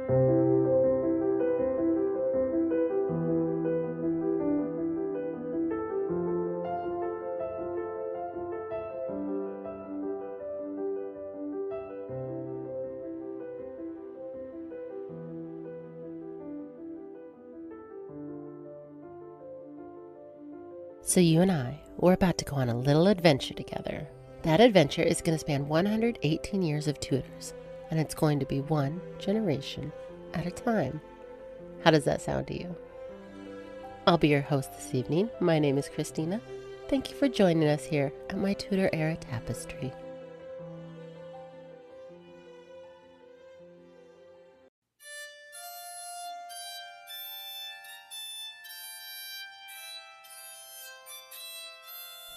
So you and I, we're about to go on a little adventure together. That adventure is going to span 118 years of Tudors, and it's going to be one generation at a time. How does that sound to you? I'll be your host this evening. My name is Christina. Thank you for joining us here at my Tudor era Tapestry.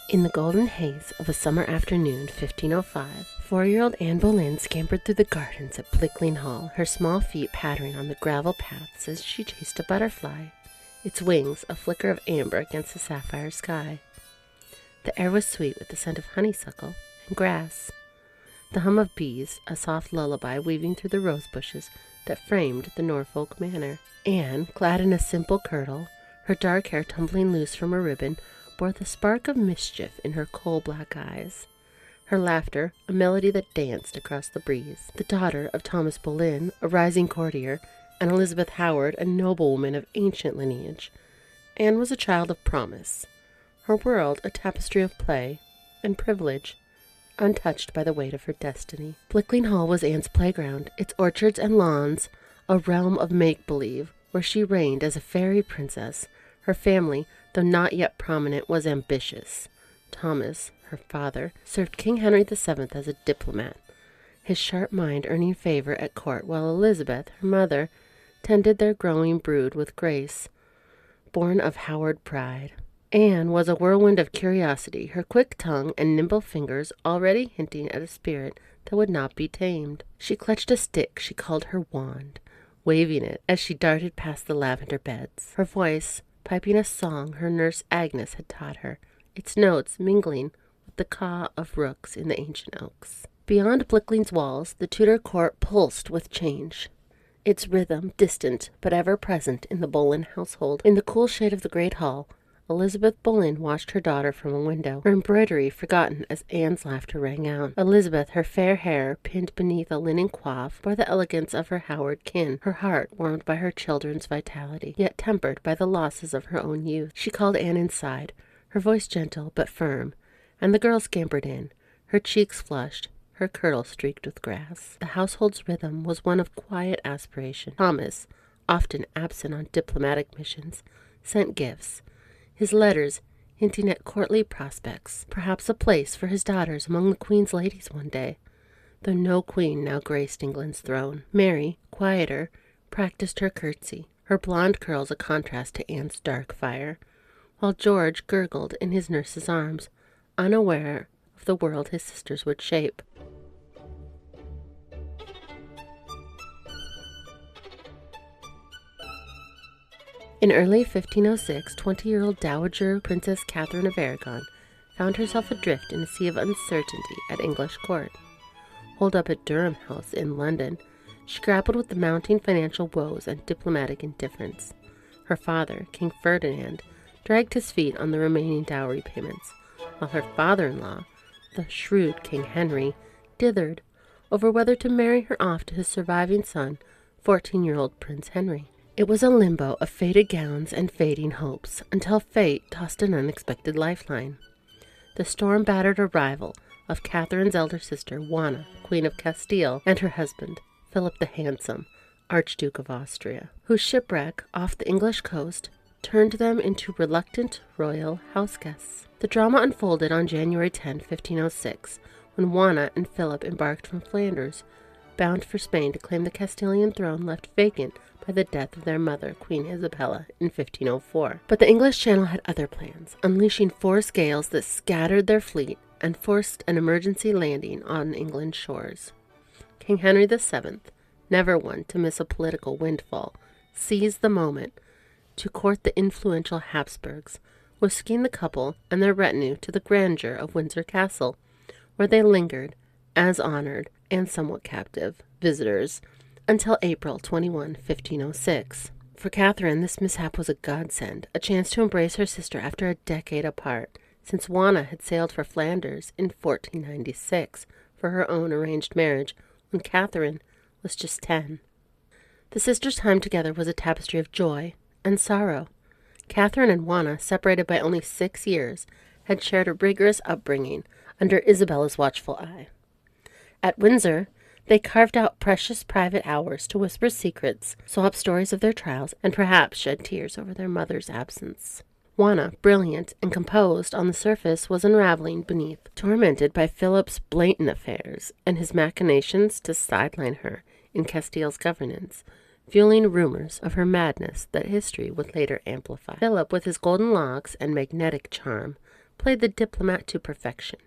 In the golden haze of a summer afternoon, 1505, 4-year-old Anne Boleyn scampered through the gardens at Blickling Hall, her small feet pattering on the gravel paths as she chased a butterfly, its wings a flicker of amber against the sapphire sky. The air was sweet with the scent of honeysuckle and grass, the hum of bees, a soft lullaby weaving through the rose bushes that framed the Norfolk manor. Anne, clad in a simple kirtle, her dark hair tumbling loose from a ribbon, bore the spark of mischief in her coal-black eyes. Her laughter, a melody that danced across the breeze. The daughter of Thomas Boleyn, a rising courtier, and Elizabeth Howard, a noblewoman of ancient lineage, Anne was a child of promise, her world a tapestry of play and privilege, untouched by the weight of her destiny. Blickling Hall was Anne's playground, its orchards and lawns a realm of make-believe, where she reigned as a fairy princess. Her family, though not yet prominent, was ambitious. Thomas, her father, served King Henry VII as a diplomat, his sharp mind earning favor at court, while Elizabeth, her mother, tended their growing brood with grace, born of Howard pride. Anne was a whirlwind of curiosity, her quick tongue and nimble fingers already hinting at a spirit that would not be tamed. She clutched a stick she called her wand, waving it as she darted past the lavender beds, her voice piping a song her nurse Agnes had taught her, its notes mingling with the caw of rooks in the ancient oaks. Beyond Blickling's walls, the Tudor court pulsed with change, its rhythm distant but ever present in the Boleyn household. In the cool shade of the great hall, Elizabeth Boleyn watched her daughter from a window, her embroidery forgotten as Anne's laughter rang out. Elizabeth, her fair hair pinned beneath a linen coif, bore the elegance of her Howard kin, her heart warmed by her children's vitality, yet tempered by the losses of her own youth. She called Anne inside, her voice gentle but firm, and the girl scampered in, her cheeks flushed, her kirtle streaked with grass. The household's rhythm was one of quiet aspiration. Thomas, often absent on diplomatic missions, sent gifts, his letters hinting at courtly prospects, perhaps a place for his daughters among the Queen's ladies one day, though no queen now graced England's throne. Mary, quieter, practiced her curtsy, her blonde curls a contrast to Anne's dark fire, while George gurgled in his nurse's arms, unaware of the world his sisters would shape. In early 1506, 20-year-old Dowager Princess Catherine of Aragon found herself adrift in a sea of uncertainty at English court. Holed up at Durham House in London, she grappled with the mounting financial woes and diplomatic indifference. Her father, King Ferdinand, dragged his feet on the remaining dowry payments, while her father-in-law, the shrewd King Henry, dithered over whether to marry her off to his surviving son, 14-year-old Prince Henry. It was a limbo of faded gowns and fading hopes, until fate tossed an unexpected lifeline. The storm-battered arrival of Catherine's elder sister, Juana, Queen of Castile, and her husband, Philip the Handsome, Archduke of Austria, whose shipwreck off the English coast turned them into reluctant royal houseguests. The drama unfolded on January 10, 1506, when Juana and Philip embarked from Flanders, bound for Spain to claim the Castilian throne left vacant by the death of their mother, Queen Isabella, in 1504. But the English Channel had other plans, unleashing force gales that scattered their fleet and forced an emergency landing on England's shores. King Henry VII, never one to miss a political windfall, seized the moment to court the influential Habsburgs, whisking the couple and their retinue to the grandeur of Windsor Castle, where they lingered, as honored and somewhat captive visitors, until April 21, 1506. For Catherine, this mishap was a godsend, a chance to embrace her sister after a decade apart, since Juana had sailed for Flanders in 1496 for her own arranged marriage when Catherine was just 10. The sisters' time together was a tapestry of joy and sorrow. Catherine and Juana, separated by only 6 years, had shared a rigorous upbringing under Isabella's watchful eye. At Windsor, they carved out precious private hours to whisper secrets, swap stories of their trials, and perhaps shed tears over their mother's absence. Juana, brilliant and composed on the surface, was unraveling beneath, tormented by Philip's blatant affairs and his machinations to sideline her in Castile's governance, fueling rumors of her madness that history would later amplify. Philip, with his golden locks and magnetic charm, played the diplomat to perfection,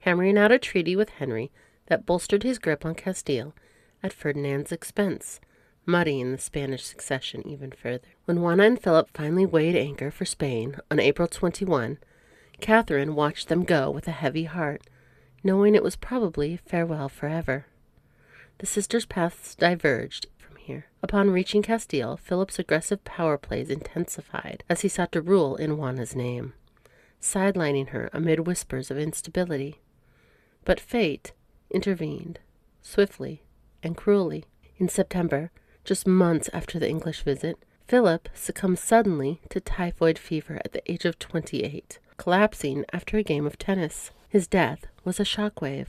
hammering out a treaty with Henry that bolstered his grip on Castile at Ferdinand's expense, muddying the Spanish succession even further. When Juana and Philip finally weighed anchor for Spain on April 21, Catherine watched them go with a heavy heart, knowing it was probably farewell forever. The sisters' paths diverged from here. Upon reaching Castile, Philip's aggressive power plays intensified as he sought to rule in Juana's name, sidelining her amid whispers of instability. But fate intervened, swiftly and cruelly. In September, just months after the English visit, Philip succumbed suddenly to typhoid fever at the age of 28, collapsing after a game of tennis. His death was a shockwave.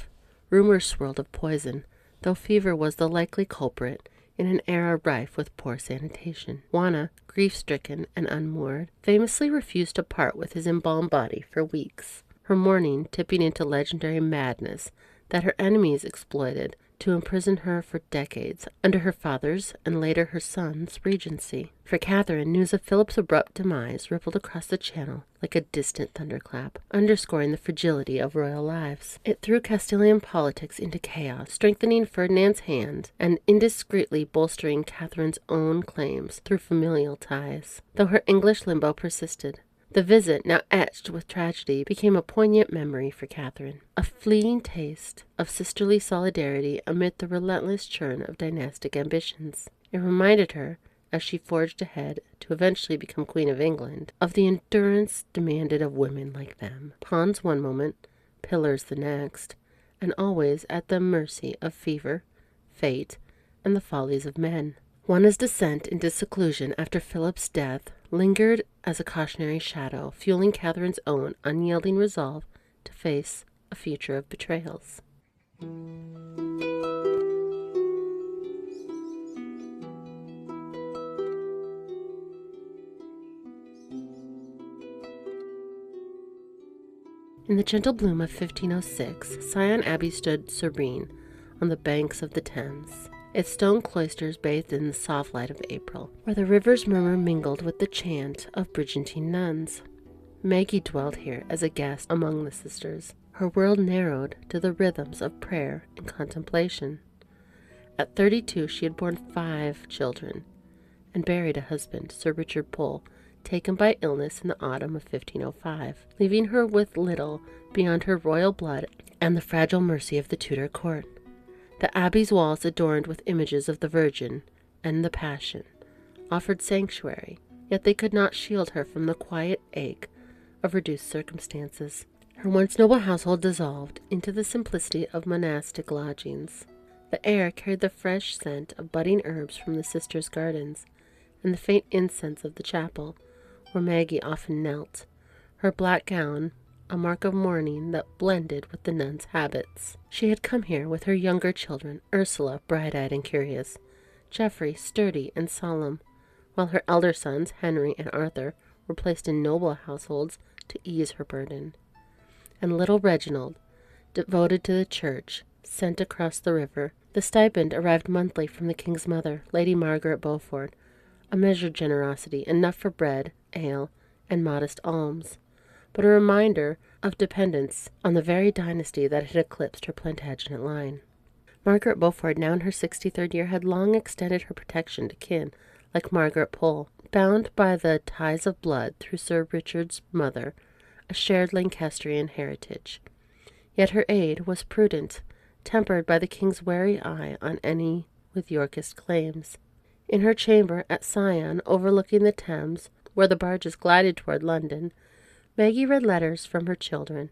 Rumors swirled of poison, though fever was the likely culprit in an era rife with poor sanitation. Juana, grief-stricken and unmoored, famously refused to part with his embalmed body for weeks, her mourning tipping into legendary madness that her enemies exploited to imprison her for decades under her father's and later her son's regency. For Catherine, news of Philip's abrupt demise rippled across the channel like a distant thunderclap, underscoring the fragility of royal lives. It threw Castilian politics into chaos, strengthening Ferdinand's hand and indiscreetly bolstering Catherine's own claims through familial ties. Though her English limbo persisted, the visit, now etched with tragedy, became a poignant memory for Catherine, a fleeting taste of sisterly solidarity amid the relentless churn of dynastic ambitions. It reminded her, as she forged ahead to eventually become Queen of England, of the endurance demanded of women like them, pawns one moment, pillars the next, and always at the mercy of fever, fate, and the follies of men. Juana's descent into seclusion after Philip's death lingered as a cautionary shadow, fueling Catherine's own unyielding resolve to face a future of betrayals. In the gentle bloom of 1506, Sion Abbey stood serene on the banks of the Thames, its stone cloisters bathed in the soft light of April, where the river's murmur mingled with the chant of Byzantine nuns. Maggie dwelt here as a guest among the sisters, her world narrowed to the rhythms of prayer and contemplation. At 32, she had borne 5 children and buried a husband, Sir Richard Pole, taken by illness in the autumn of 1505, leaving her with little beyond her royal blood and the fragile mercy of the Tudor court. The abbey's walls, adorned with images of the Virgin and the Passion, offered sanctuary, yet they could not shield her from the quiet ache of reduced circumstances. Her once noble household dissolved into the simplicity of monastic lodgings. The air carried the fresh scent of budding herbs from the sisters' gardens, and the faint incense of the chapel, where Maggie often knelt, her black gown a mark of mourning that blended with the nun's habits. She had come here with her younger children, Ursula, bright-eyed and curious, Geoffrey, sturdy and solemn, while her elder sons, Henry and Arthur, were placed in noble households to ease her burden. And little Reginald, devoted to the church, sent across the river. The stipend arrived monthly from the king's mother, Lady Margaret Beaufort, a measured generosity, enough for bread, ale, and modest alms, but a reminder of dependence on the very dynasty that had eclipsed her Plantagenet line. Margaret Beaufort, now in her 63rd year, had long extended her protection to kin like Margaret Pole, bound by the ties of blood through Sir Richard's mother, a shared Lancastrian heritage. Yet her aid was prudent, tempered by the king's wary eye on any with Yorkist claims. In her chamber at Sion, overlooking the Thames, where the barges glided toward London, Maggie read letters from her children,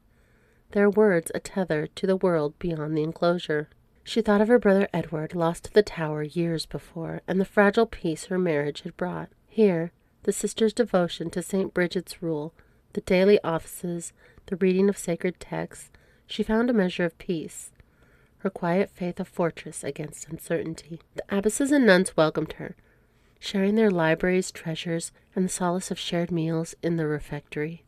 their words a tether to the world beyond the enclosure. She thought of her brother Edward, lost to the Tower years before, and the fragile peace her marriage had brought. Here, the sisters' devotion to St. Bridget's rule, the daily offices, the reading of sacred texts, she found a measure of peace, her quiet faith a fortress against uncertainty. The abbesses and nuns welcomed her, sharing their library's treasures and the solace of shared meals in the refectory,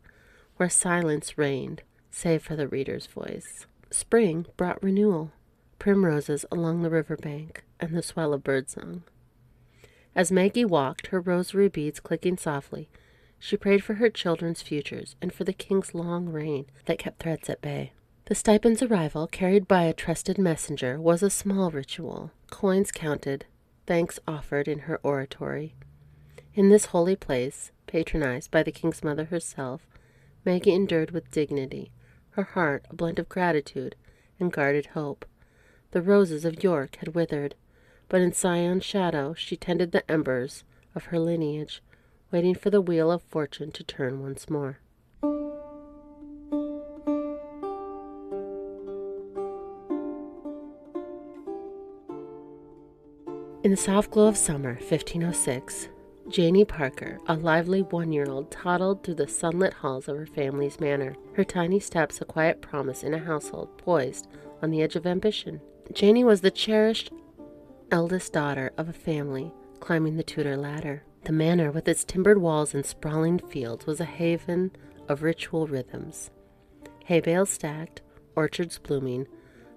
where silence reigned, save for the reader's voice. Spring brought renewal, primroses along the river bank, and the swell of birdsong. As Maggie walked, her rosary beads clicking softly, she prayed for her children's futures and for the king's long reign that kept threats at bay. The stipend's arrival, carried by a trusted messenger, was a small ritual, coins counted, thanks offered in her oratory. In this holy place, patronized by the king's mother herself, Maggie endured with dignity, her heart a blend of gratitude and guarded hope. The roses of York had withered, but in Sion's shadow she tended the embers of her lineage, waiting for the wheel of fortune to turn once more. In the soft glow of summer, 1506, Janie Parker, a lively 1-year-old, toddled through the sunlit halls of her family's manor, her tiny steps a quiet promise in a household poised on the edge of ambition. Janie was the cherished eldest daughter of a family climbing the Tudor ladder. The manor, with its timbered walls and sprawling fields, was a haven of ritual rhythms. Hay bales stacked, orchards blooming,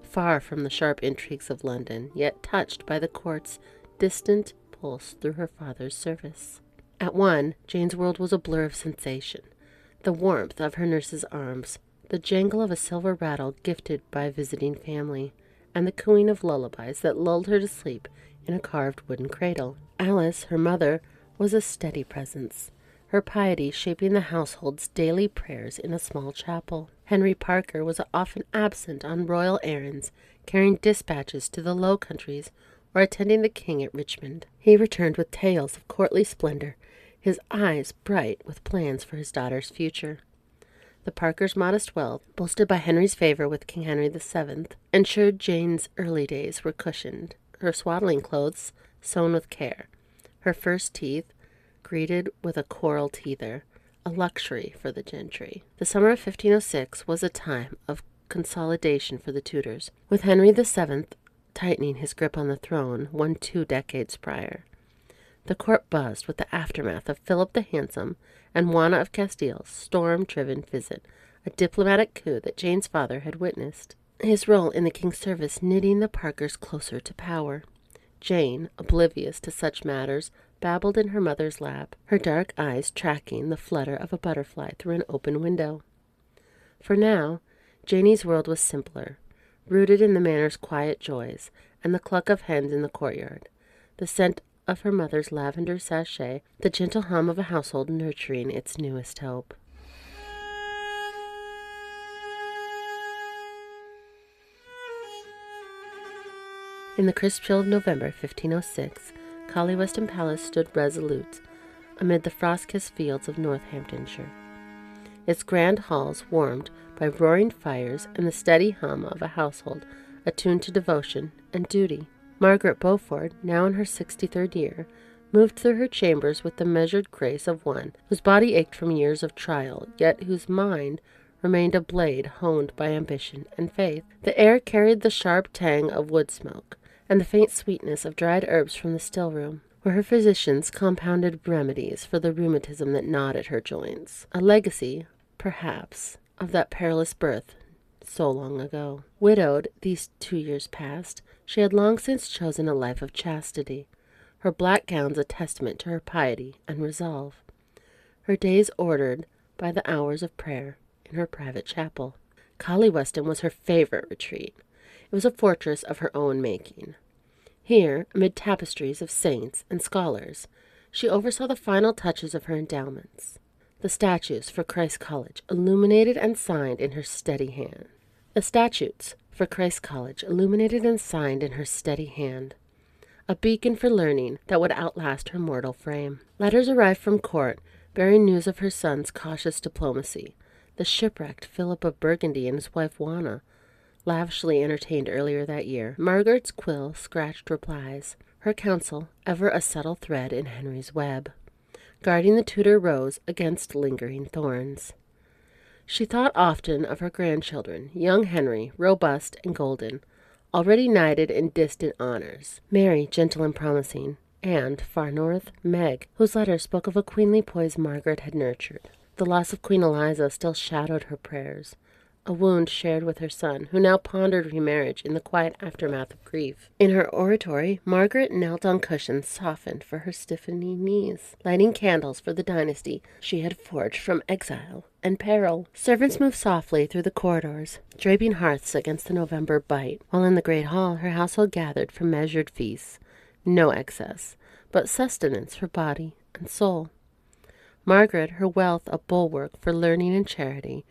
far from the sharp intrigues of London, yet touched by the court's distant pulse through her father's service. At one, Jane's world was a blur of sensation. The warmth of her nurse's arms, the jangle of a silver rattle gifted by a visiting family, and the cooing of lullabies that lulled her to sleep in a carved wooden cradle. Alice, her mother, was a steady presence, her piety shaping the household's daily prayers in a small chapel. Henry Parker was often absent on royal errands, carrying dispatches to the Low Countries or attending the king at Richmond. He returned with tales of courtly splendor, his eyes bright with plans for his daughter's future. The Parkers' modest wealth, boasted by Henry's favor with King Henry VII, ensured Jane's early days were cushioned, her swaddling clothes sewn with care, her first teeth greeted with a coral teether, a luxury for the gentry. The summer of 1506 was a time of consolidation for the Tudors, with Henry VII tightening his grip on the throne 2 decades prior. The court buzzed with the aftermath of Philip the Handsome and Juana of Castile's storm-driven visit, a diplomatic coup that Jane's father had witnessed, his role in the king's service knitting the Parkers closer to power. Jane, oblivious to such matters, babbled in her mother's lap, her dark eyes tracking the flutter of a butterfly through an open window. For now, Janie's world was simpler, rooted in the manor's quiet joys and the cluck of hens in the courtyard, the scent of her mother's lavender sachet, the gentle hum of a household nurturing its newest hope. In the crisp chill of November 1506, Collie Weston Palace stood resolute amid the frost-kissed fields of Northamptonshire, its grand halls warmed by roaring fires and the steady hum of a household attuned to devotion and duty. Margaret Beaufort, now in her 63rd year, moved through her chambers with the measured grace of one whose body ached from years of trial, yet whose mind remained a blade honed by ambition and faith. The air carried the sharp tang of wood smoke and the faint sweetness of dried herbs from the still room, where her physicians compounded remedies for the rheumatism that gnawed at her joints, a legacy, perhaps, of that perilous birth so long ago. Widowed these 2 years past, she had long since chosen a life of chastity, her black gowns a testament to her piety and resolve, her days ordered by the hours of prayer in her private chapel. Collie Weston was her favorite retreat. It was a fortress of her own making. Here, amid tapestries of saints and scholars, she oversaw the final touches of her endowments, the statutes for Christ's College, illuminated and signed in her steady hand. The statutes for Christ's College, illuminated and signed in her steady hand. a beacon for learning that would outlast her mortal frame. Letters arrived from court, bearing news of her son's cautious diplomacy. The shipwrecked Philip of Burgundy and his wife Juana, lavishly entertained earlier that year. Margaret's quill scratched replies, her counsel ever a subtle thread in Henry's web, guarding the Tudor rose against lingering thorns. She thought often of her grandchildren, young Henry, robust and golden, already knighted in distant honors, Mary, gentle and promising, and, far north, Meg, whose letters spoke of a queenly poise Margaret had nurtured. The loss of Queen Eliza still shadowed her prayers, a wound shared with her son, who now pondered remarriage in the quiet aftermath of grief. In her oratory, Margaret knelt on cushions softened for her stiffening knees, lighting candles for the dynasty she had forged from exile and peril. Servants moved softly through the corridors, draping hearths against the November bite, while in the great hall her household gathered for measured feasts, no excess, but sustenance for body and soul. Margaret, her wealth a bulwark for learning and charity,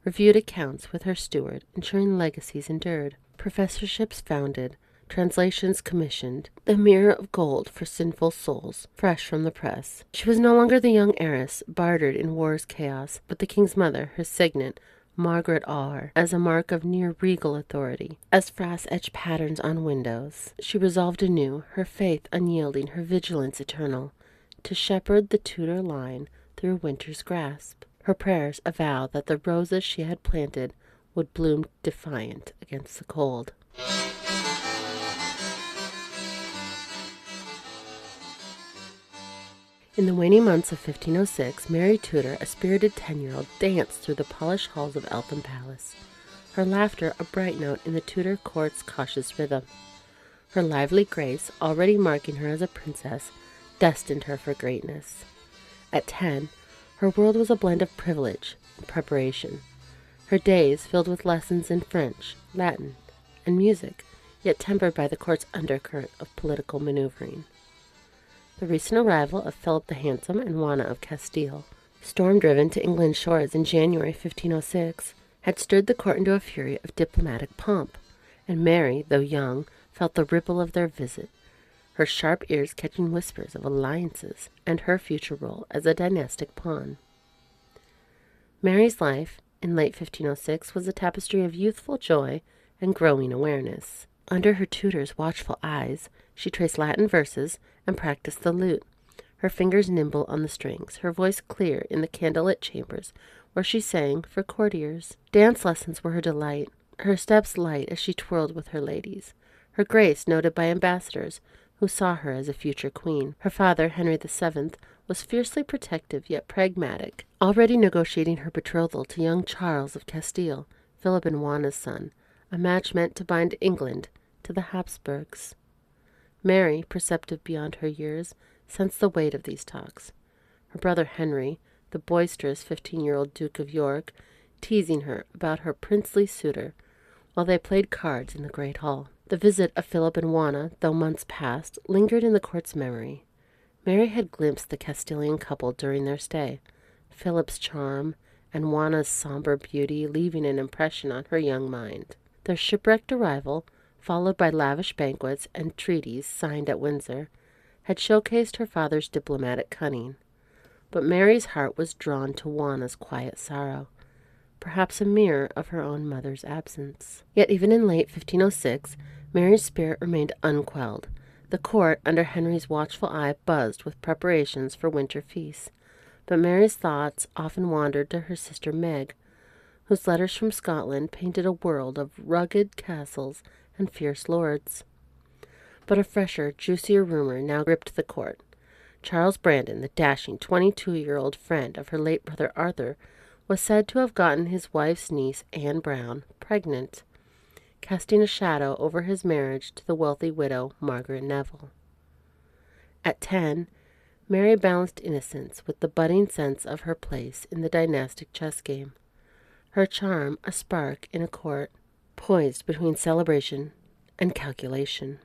reviewed accounts with her steward, ensuring legacies endured, professorships founded, translations commissioned, the mirror of gold for sinful souls, fresh from the press. She was no longer the young heiress, bartered in war's chaos, but the king's mother, her signet, Margaret Aur, as a mark of near-regal authority, as frost-etched patterns on windows. She resolved anew, her faith unyielding, her vigilance eternal, to shepherd the Tudor line through winter's grasp. Her prayers a vow that the roses she had planted would bloom defiant against the cold. In the waning months of 1506, Mary Tudor, a spirited 10-year-old, danced through the polished halls of Eltham Palace, her laughter a bright note in the Tudor court's cautious rhythm. Her lively grace, already marking her as a princess, destined her for greatness. At 10, her world was a blend of privilege and preparation, her days filled with lessons in French, Latin, and music, yet tempered by the court's undercurrent of political maneuvering. The recent arrival of Philip the Handsome and Juana of Castile, storm-driven to England's shores in January 1506, had stirred the court into a fury of diplomatic pomp, and Mary, though young, felt the ripple of their visit, her sharp ears catching whispers of alliances and her future role as a dynastic pawn. Mary's life, in late 1506, was a tapestry of youthful joy and growing awareness. Under her tutor's watchful eyes, she traced Latin verses and practiced the lute, her fingers nimble on the strings, her voice clear in the candlelit chambers where she sang for courtiers. Dance lessons were her delight, her steps light as she twirled with her ladies, her grace noted by ambassadors who saw her as a future queen. Her father, Henry VII, was fiercely protective yet pragmatic, already negotiating her betrothal to young Charles of Castile, Philip and Juana's son, a match meant to bind England to the Habsburgs. Mary, perceptive beyond her years, sensed the weight of these talks. Her brother Henry, the boisterous 15-year-old Duke of York, teasing her about her princely suitor, while they played cards in the great hall. The visit of Philip and Juana, though months passed, lingered in the court's memory. Mary had glimpsed the Castilian couple during their stay, Philip's charm and Juana's somber beauty leaving an impression on her young mind. Their shipwrecked arrival, followed by lavish banquets and treaties signed at Windsor, had showcased her father's diplomatic cunning. But Mary's heart was drawn to Juana's quiet sorrow, perhaps a mirror of her own mother's absence. Yet even in late 1506, Mary's spirit remained unquelled. The court, under Henry's watchful eye, buzzed with preparations for winter feasts, but Mary's thoughts often wandered to her sister Meg, whose letters from Scotland painted a world of rugged castles and fierce lords. But a fresher, juicier rumor now gripped the court. Charles Brandon, the dashing 22-year-old friend of her late brother Arthur, was said to have gotten his wife's niece, Anne Brown, pregnant, casting a shadow over his marriage to the wealthy widow Margaret Neville. At 10, Mary balanced innocence with the budding sense of her place in the dynastic chess game, her charm a spark in a court poised between celebration and calculation.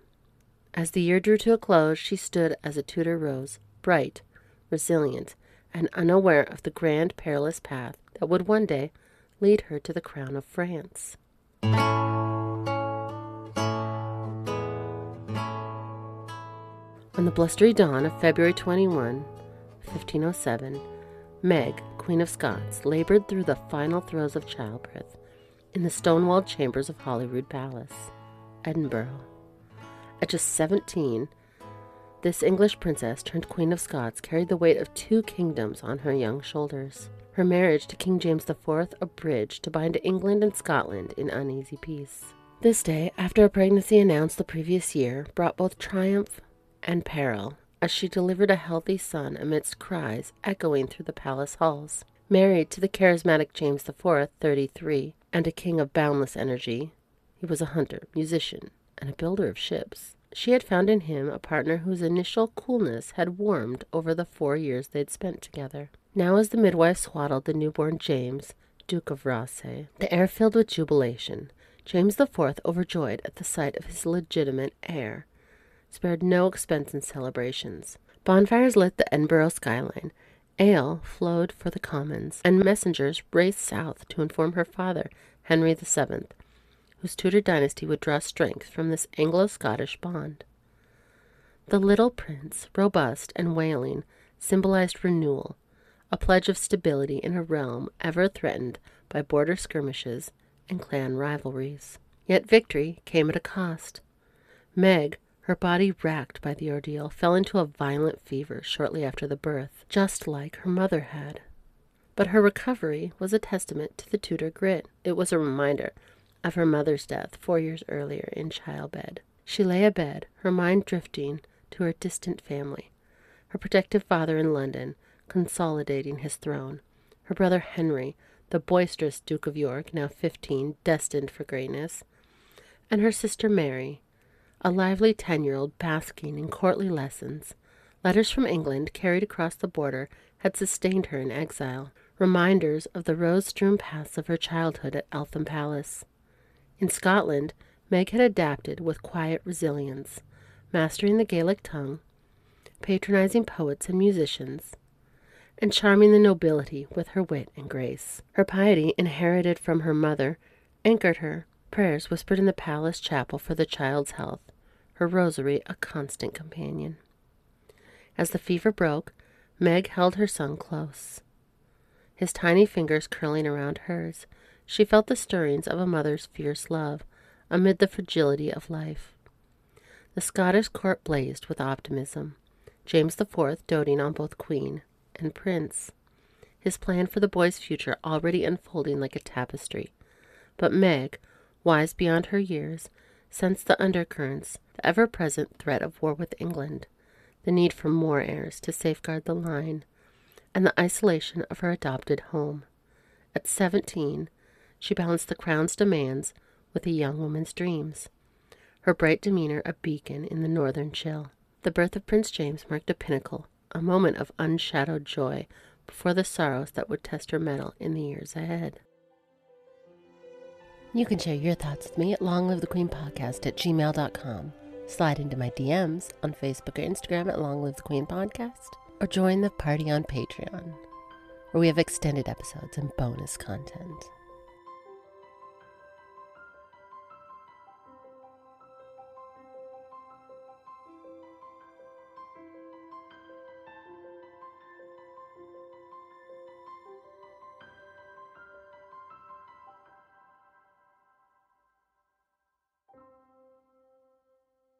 As the year drew to a close, she stood as a Tudor rose, bright, resilient, and unaware of the grand perilous path that would one day lead her to the crown of France. On the blustery dawn of February 21, 1507, Meg, Queen of Scots, labored through the final throes of childbirth in the stone-walled chambers of Holyrood Palace, Edinburgh. At just 17, this English princess turned Queen of Scots carried the weight of 2 kingdoms on her young shoulders. Her marriage to King James IV a bridge to bind England and Scotland in uneasy peace. This day, after a pregnancy announced the previous year, brought both triumph and peril, as she delivered a healthy son amidst cries echoing through the palace halls. Married to the charismatic James IV, 33, and a king of boundless energy, he was a hunter, musician, and a builder of ships. She had found in him a partner whose initial coolness had warmed over the 4 years they'd spent together. Now as the midwife swaddled the newborn James, Duke of Rothesay, the air filled with jubilation, James IV, overjoyed at the sight of his legitimate heir, spared no expense in celebrations. Bonfires lit the Edinburgh skyline, ale flowed for the commons, and messengers raced south to inform her father, Henry VII, whose Tudor dynasty would draw strength from this Anglo-Scottish bond. The little prince, robust and wailing, symbolized renewal, a pledge of stability in a realm ever threatened by border skirmishes and clan rivalries. Yet victory came at a cost. Meg, her body racked by the ordeal, fell into a violent fever shortly after the birth, just like her mother had. But her recovery was a testament to the Tudor grit. It was a reminder of her mother's death 4 years earlier in childbed. She lay abed, her mind drifting to her distant family, her protective father in London, consolidating his throne, her brother Henry, the boisterous Duke of York, now 15, destined for greatness, and her sister Mary, a lively 10-year-old basking in courtly lessons. Letters from England carried across the border had sustained her in exile, reminders of the rose-strewn paths of her childhood at Eltham Palace. In Scotland, Meg had adapted with quiet resilience, mastering the Gaelic tongue, patronizing poets and musicians, and charming the nobility with her wit and grace. Her piety, inherited from her mother, anchored her, prayers whispered in the palace chapel for the child's health, her rosary a constant companion. As the fever broke, Meg held her son close. His tiny fingers curling around hers, she felt the stirrings of a mother's fierce love amid the fragility of life. The Scottish court blazed with optimism, James IV doting on both queen and prince, his plan for the boy's future already unfolding like a tapestry. But Meg, wise beyond her years, sensed the undercurrents, the ever-present threat of war with England, the need for more heirs to safeguard the line, and the isolation of her adopted home. At 17, she balanced the crown's demands with a young woman's dreams, her bright demeanor a beacon in the northern chill. The birth of Prince James marked a pinnacle, a moment of unshadowed joy before the sorrows that would test her mettle in the years ahead. You can share your thoughts with me at longlivethequeenpodcast@gmail.com. Slide into my DMs on Facebook or Instagram at Long Live the Queen Podcast, or join the party on Patreon, where we have extended episodes and bonus content.